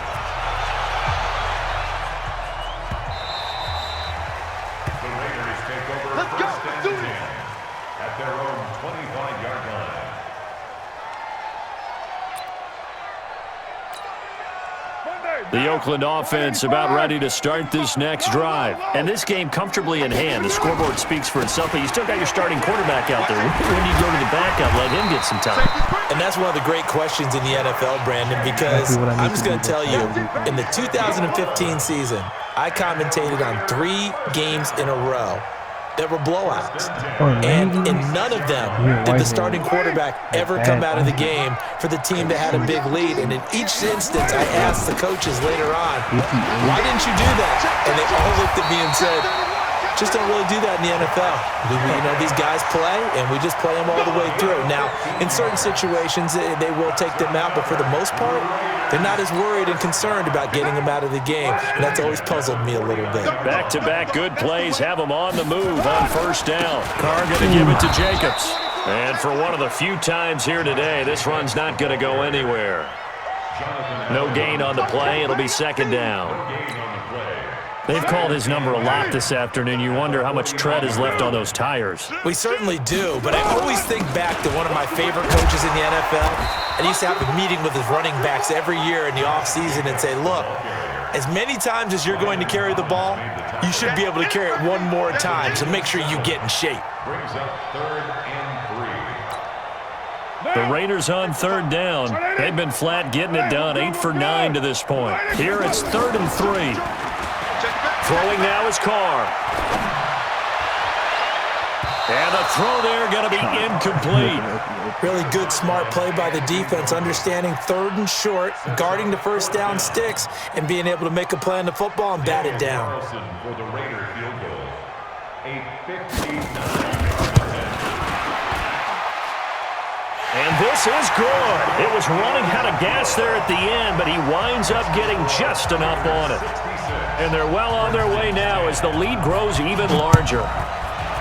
Let's go. Let's do it. At their own 25-yard line. The Oakland offense about ready to start this next drive. And this game comfortably in hand. The scoreboard speaks for itself, but you still got your starting quarterback out there. When you go to the backup, let him get some time. And that's one of the great questions in the NFL, Brandon, because I'm just going to tell you, in the 2015 season, I commentated on 3 games in a row that were blowouts. And in none of them did the starting quarterback ever come out of the game for the team that had a big lead. And in each instance, I asked the coaches later on, why didn't you do that? And they all looked at me and said, just don't really do that in the NFL. You know, these guys play, and we just play them all the way through. Now, in certain situations, they will take them out, but for the most part, they're not as worried and concerned about getting them out of the game, and that's always puzzled me a little bit. Back-to-back good plays have them on the move on first down. Carr going to give it to Jacobs. And for one of the few times here today, this run's not going to go anywhere. No gain on the play. It'll be second down. They've called his number a lot this afternoon. You wonder how much tread is left on those tires. We certainly do, but I always think back to one of my favorite coaches in the NFL. And he used to have a meeting with his running backs every year in the offseason and say, look, as many times as you're going to carry the ball, you should be able to carry it one more time, so make sure you get in shape. Brings up 3rd and 3. The Raiders on third down. They've been flat getting it done, 8 for 9 to this point. Here it's 3rd and 3. Throwing now is Carr. And the throw there going to be incomplete. Really good, smart play by the defense, understanding 3rd and short, guarding the first down sticks, and being able to make a play on the football and bat it down. For the Raider field goal. A 59. And this is good. It was running out of gas there at the end, but he winds up getting just enough on it. And they're well on their way now as the lead grows even larger.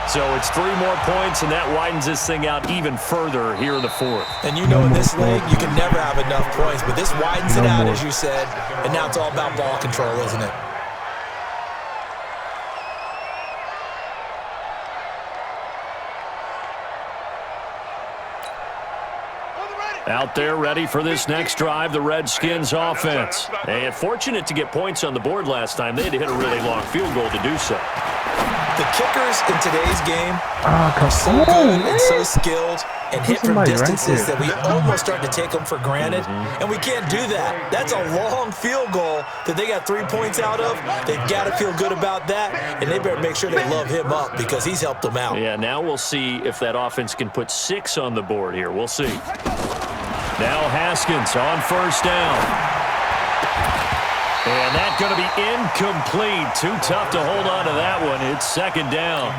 So it's 3 more points, and that widens this thing out even further here in the 4th. And you know in this league, you can never have enough points, but this widens it out, as you said, and now it's all about ball control, isn't it? Out there ready for this next drive, the Redskins offense. And fortunate to get points on the board last time. They had to hit a really long field goal to do so. The kickers in today's game are so good and so skilled and hit from distances that we almost start to take them for granted. And we can't do that. That's a long field goal that they got 3 points out of. They've got to feel good about that, and they better make sure they love him up because he's helped them out. Yeah, now we'll see if that offense can put 6 on the board here. We'll see. Now Haskins on first down. And that's going to be incomplete. Too tough to hold on to that one. It's second down.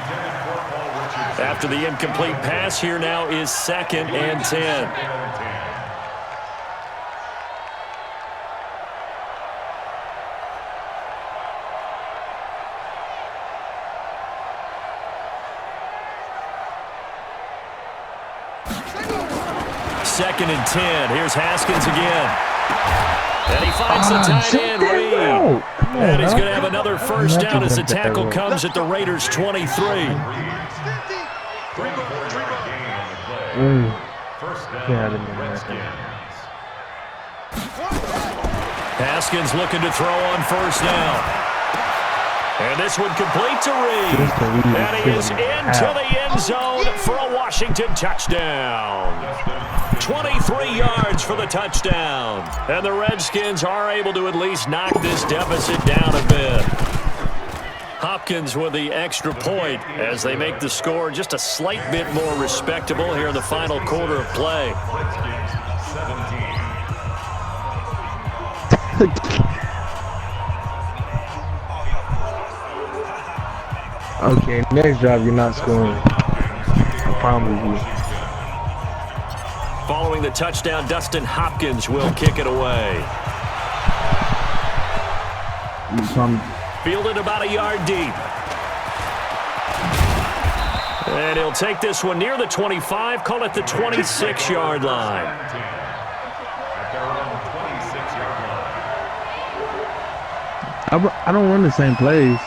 After the incomplete pass, here now is 2nd and 10. Second and 10. Here's Haskins again. And he finds the tight end, Reed. And he's going to have another first down as the tackle comes at the Raiders' 23. Haskins looking to throw on first down. And this one complete to Reed. And he is into the end zone for a Washington touchdown. 23 yards for the touchdown. And the Redskins are able to at least knock this deficit down a bit. Hopkins with the extra point as they make the score just a slight bit more respectable here in the final quarter of play. Okay, next drive you're not scoring. I promise you. Following the touchdown, Dustin Hopkins will kick it away. Fielded about a yard deep. And he'll take this one near the 25, call it the 26-yard line. I don't run the same plays,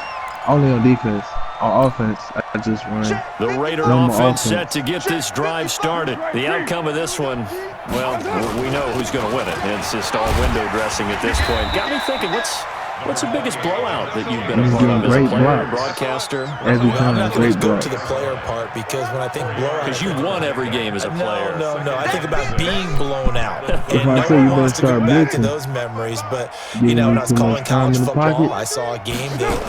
only on defense. On offense, I just run. The Raider offense set to get this drive started. The outcome of this one, well, we know who's going to win it. It's just all window dressing at this point. Got me thinking, what's the biggest blowout that you've been a part of as a player, broadcaster? Every time, I'm not going to go blocks. to the player part because when I think blowout... Because you won every game as a player. No. I think about being blown out. If And I no say you one wants to better go start back to blitzing, those memories. But, you when I need was too calling much time college in the football, pocket. I saw a game that,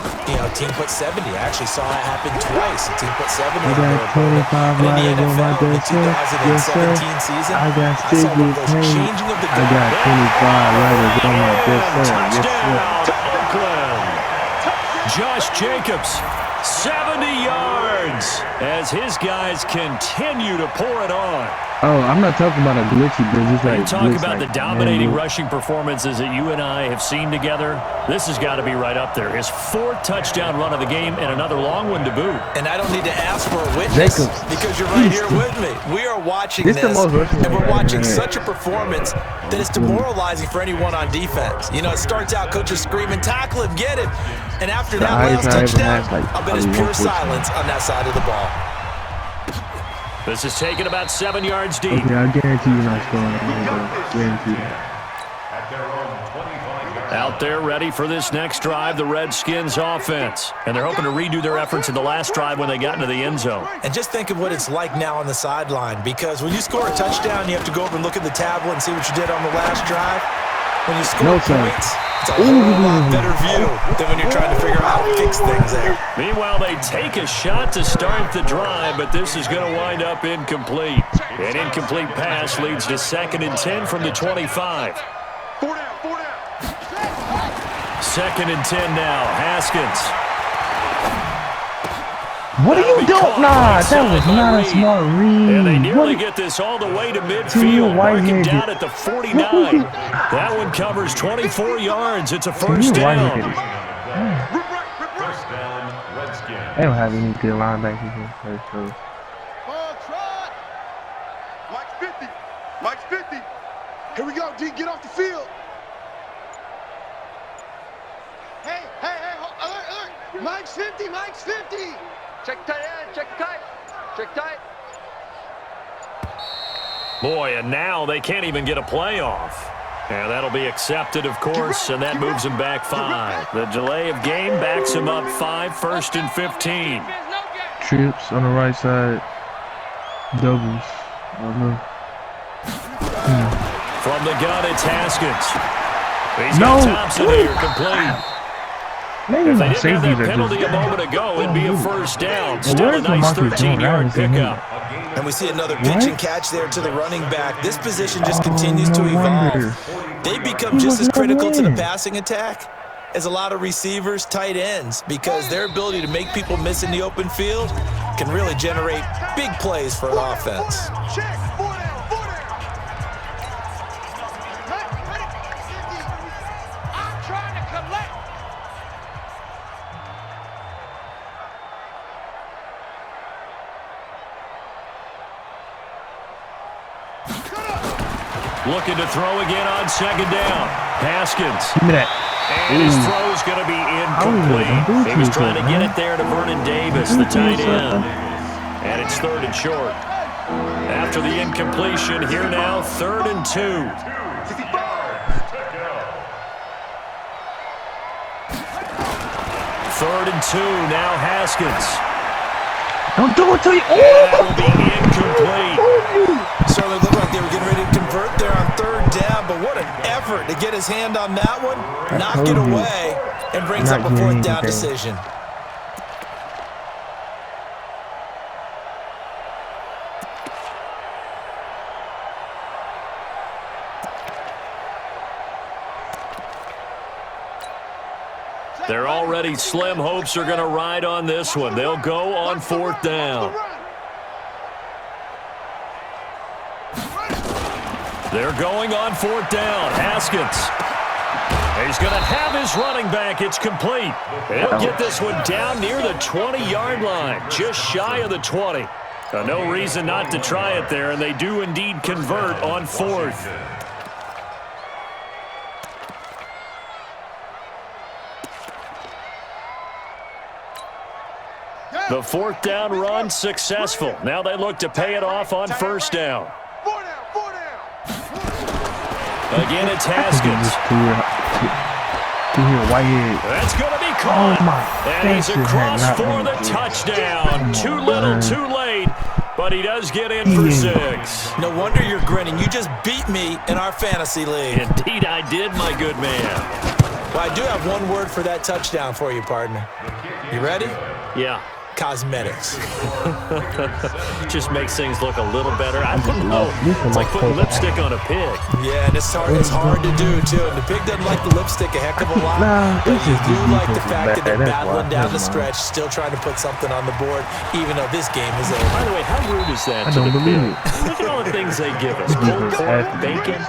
team put 70. I actually saw it happen twice. The team put 70 I on got their opponent. 25 And in the riders on my NFL, in the desk, yes, sir. 2017 season, I got I saw one of those Stiglitz, changing of the I got 25 riders on my desk, sir. Yes, sir. Touchdown, Oakland. Josh Jacobs, 70 yards as his guys continue to pour it on. Oh, I'm not talking about a glitchy blitz. Just like You a talk blitz, about like, the dominating man, rushing performances that you and I have seen together. This has got to be right up there. His fourth touchdown run of the game and another long one to boot. And I don't need to ask for a witness Jacobs. because you're right here with me. We are watching This this, the most rushing and we're I've ever watching had. such a performance that it's demoralizing for anyone on defense. It starts out coaches screaming, tackle him, get him. And after The that highest last I ever touchdown, had, like, I'll bet it's probably pure 114. silence on that side of the ball. This is taken about 7 yards deep. Okay, I guarantee you're not scoring. Guarantee that. Out there ready for this next drive, the Redskins offense. And they're hoping to redo their efforts in the last drive when they got into the end zone. And just think of what it's like now on the sideline, because when you score a touchdown, you have to go over and look at the tablet and see what you did on the last drive. When you score points, it's a whole lot better view than when you're trying to figure out how to fix things there. Meanwhile, they take a shot to start the drive, but this is going to wind up incomplete. An incomplete pass leads to 2nd and 10 from the 25. 4 down. 2nd and 10 now. Haskins. What are you doing? Nah, that was not a smart And they read. nearly get this all the way to midfield, marking down at the 49. That one covers 24 yards. It's a first down. They don't have any good linebackers in first place. Trot. Mike's 50. Here we go, D. Get off the field. Hey. Alert. Mike's 50. Check tight end. Check tight. Boy, and now they can't even get a playoff. And that'll be accepted, of course, and that moves him back 5. The delay of game backs him up 5, 1st and 15. Trips on the right side. Doubles. From the gun, it's Haskins. He's No. got Thompson here, complete. Maybe If they my didn't have safeties that are penalty just... a moment ago, it'd be a first down. Still a where's nice Marcus doing? I 13-yard haven't seen him. pickup. And we see another pitch and catch there to the running back. This position just continues to evolve. They become just as critical to the passing attack as a lot of receivers, tight ends, because their ability to make people miss in the open field can really generate big plays for an offense. Check. 4 down. I'm trying to collect. Looking to throw again on 2nd down. Haskins. Give me that. And his throw's going to be incomplete. He was trying to get it there to Vernon Davis, the tight end. And it's 3rd and short. After the incompletion, here now, 3rd and 2. 3rd and 2, now Haskins. Don't do it to you. That will be incomplete. Certainly looked like they were getting ready to convert there on 3rd down, but what an effort to get his hand on that one, knock it away, and brings up a 4th down decision. Their already slim hopes are going to ride on this one. They'll go on 4th down. They're going on 4th down. Haskins. He's going to have his running back. It's complete. He'll get this one down near the 20-yard line, just shy of the 20. No reason not to try it there, and they do indeed convert on 4th. The 4th down run successful. Now they look to pay it off on 1st down. Again, it's Haskins. That's going to be caught. And he's across for the touchdown. Too little, too late. But he does get in for 6. No wonder you're grinning. You just beat me in our fantasy league. Indeed, I did, my good man. Well, I do have one word for that touchdown for you, partner. You ready? Yeah. Cosmetics. Just makes things look a little better. I don't know. It's like putting lipstick on a pig. Yeah, and it's hard to do, too. And the pig doesn't like the lipstick a heck of a lot. But you do like the fact that they're battling down the stretch, still trying to put something on the board, even though this game is over. By the way, how rude is that I to don't the believe pig? it. Look at all the things they give us. Cold pork, bacon.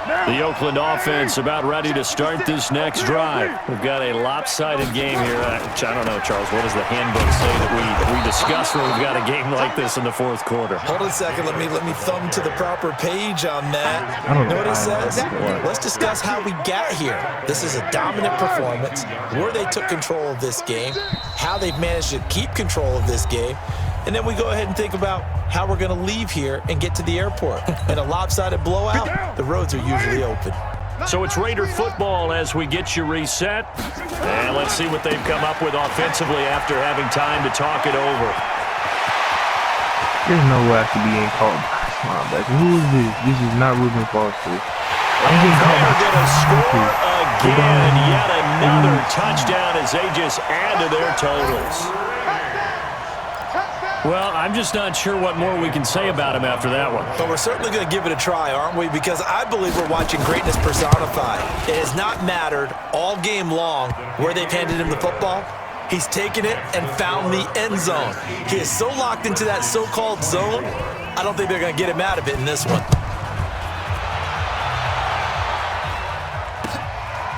The Oakland offense about ready to start this next drive. We've got a lopsided game here. Which I don't know, Charles. What does the handbook say that we discuss when we've got a game like this in the 4th quarter? Hold on a second. Let me thumb to the proper page on that. I don't know what know. it says? Let's discuss how we got here. This is a dominant performance, where they took control of this game, how they've managed to keep control of this game, and then we go ahead and think about how we're going to leave here and get to the airport. In a lopsided blowout, the roads are usually open. So it's Raider football as we get you reset. And let's see what they've come up with offensively after having time to talk it over. There's no way I should be getting called by linebacker. Who is this? This is not Ruben Foster. I'm getting called by They're going to score again. Yet another touchdown as they just add to their totals. Well, I'm just not sure what more we can say about him after that one. But we're certainly going to give it a try, aren't we? Because I believe we're watching greatness personified. It has not mattered all game long where they've handed him the football. He's taken it and found the end zone. He is so locked into that so-called zone, I don't think they're going to get him out of it in this one.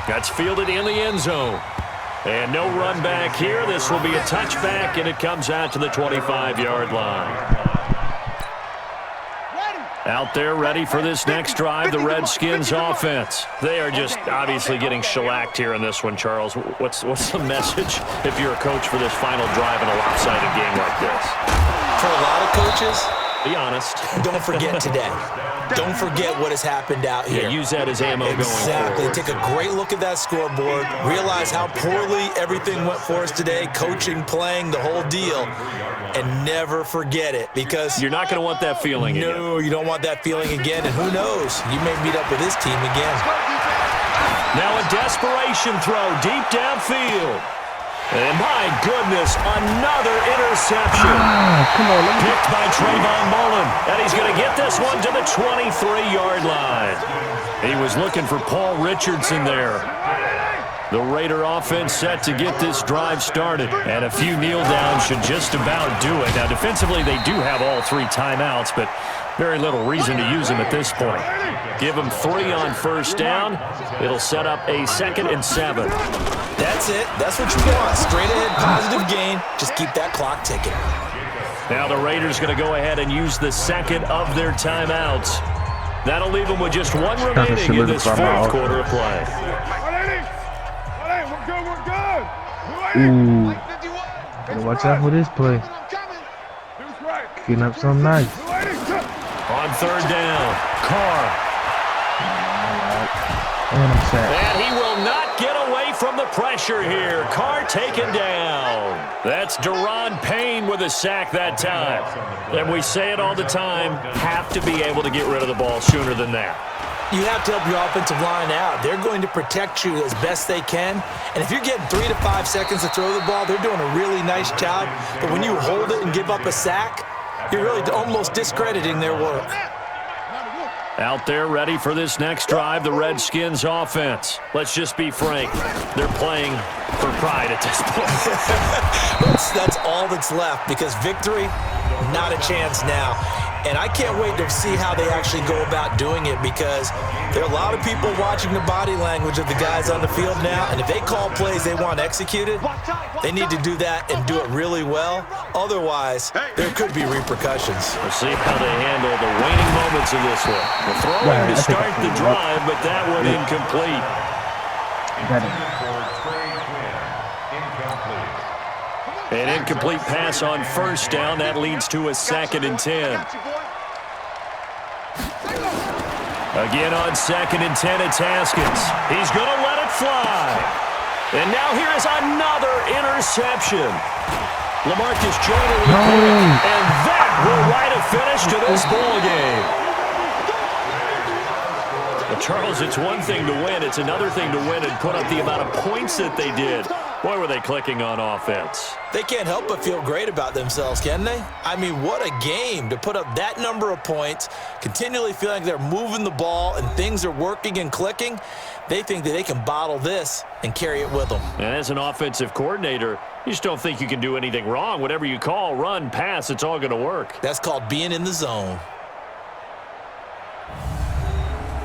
That's fielded in the end zone. And no run back here. This will be a touchback, and it comes out to the 25-yard line. Out there ready for this next drive, the Redskins offense. They are just obviously getting shellacked here in this one, Charles. What's the message if you're a coach for this final drive in a lopsided game like this? For a lot of coaches, be honest. Don't forget today. Don't forget what has happened out here. Yeah, use that as ammo going forward. Exactly. Take a great look at that scoreboard. Realize how poorly everything went for us today. Coaching, playing, the whole deal. And never forget it, because you're not going to want that feeling again. No, you don't want that feeling again. And who knows? You may meet up with this team again. Now a desperation throw deep downfield. And my goodness, another interception. Come on, Picked by Trayvon Mullen. And he's going to get this one to the 23-yard line. He was looking for Paul Richardson there. The Raider offense set to get this drive started. And a few kneel downs should just about do it. Now, defensively, they do have all 3 timeouts, but very little reason to use them at this point. Give them 3 on first down. It'll set up a 2nd and 7. That's it. That's what you want. Straight ahead, positive gain. Just keep that clock ticking. Now the Raiders going to go ahead and use the 2nd of their timeouts. That'll leave them with just 1 remaining in this 4th quarter of play. Ooh. Gotta watch out for this play. Getting up something nice. On 3rd down, Carr. And I'm sad. And he will not get away from the pressure here. Carr taken down. That's Daron Payne with a sack that time. And we say it all the time, have to be able to get rid of the ball sooner than that. You have to help your offensive line out. They're going to protect you as best they can. And if you're getting 3 to 5 seconds to throw the ball, they're doing a really nice job. But when you hold it and give up a sack, you're really almost discrediting their work. Out there ready for this next drive, the Redskins offense. Let's just be frank. They're playing for pride at this point. That's all that's left because victory, not a chance now. And I can't wait to see how they actually go about doing it because there are a lot of people watching the body language of the guys on the field now. And if they call plays they want executed, they need to do that and do it really well. Otherwise, there could be repercussions. We'll see how they handle the waning moments of this one. The throwing to start the drive, but that one incomplete. An incomplete pass on first down. That leads to a 2nd and 10. Again on 2nd and 10, it's Haskins. He's going to let it fly. And now here is another interception. LaMarcus Joyner with the pick, and that will write a finish to this ball game. Well, Charles, it's one thing to win. It's another thing to win and put up the amount of points that they did. Boy, were they clicking on offense. They can't help but feel great about themselves, can they? I mean, what a game to put up that number of points, continually feeling like they're moving the ball and things are working and clicking. They think that they can bottle this and carry it with them. And as an offensive coordinator, you just don't think you can do anything wrong. Whatever you call, run, pass, it's all going to work. That's called being in the zone.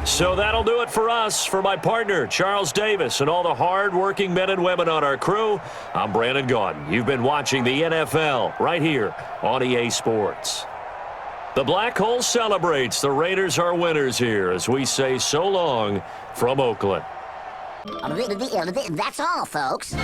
So that'll do it for us. For my partner, Charles Davis, and all the hard-working men and women on our crew, I'm Brandon Gaudin. You've been watching the NFL right here on EA Sports. The Black Hole celebrates. The Raiders are winners here as we say so long from Oakland. That's all, folks.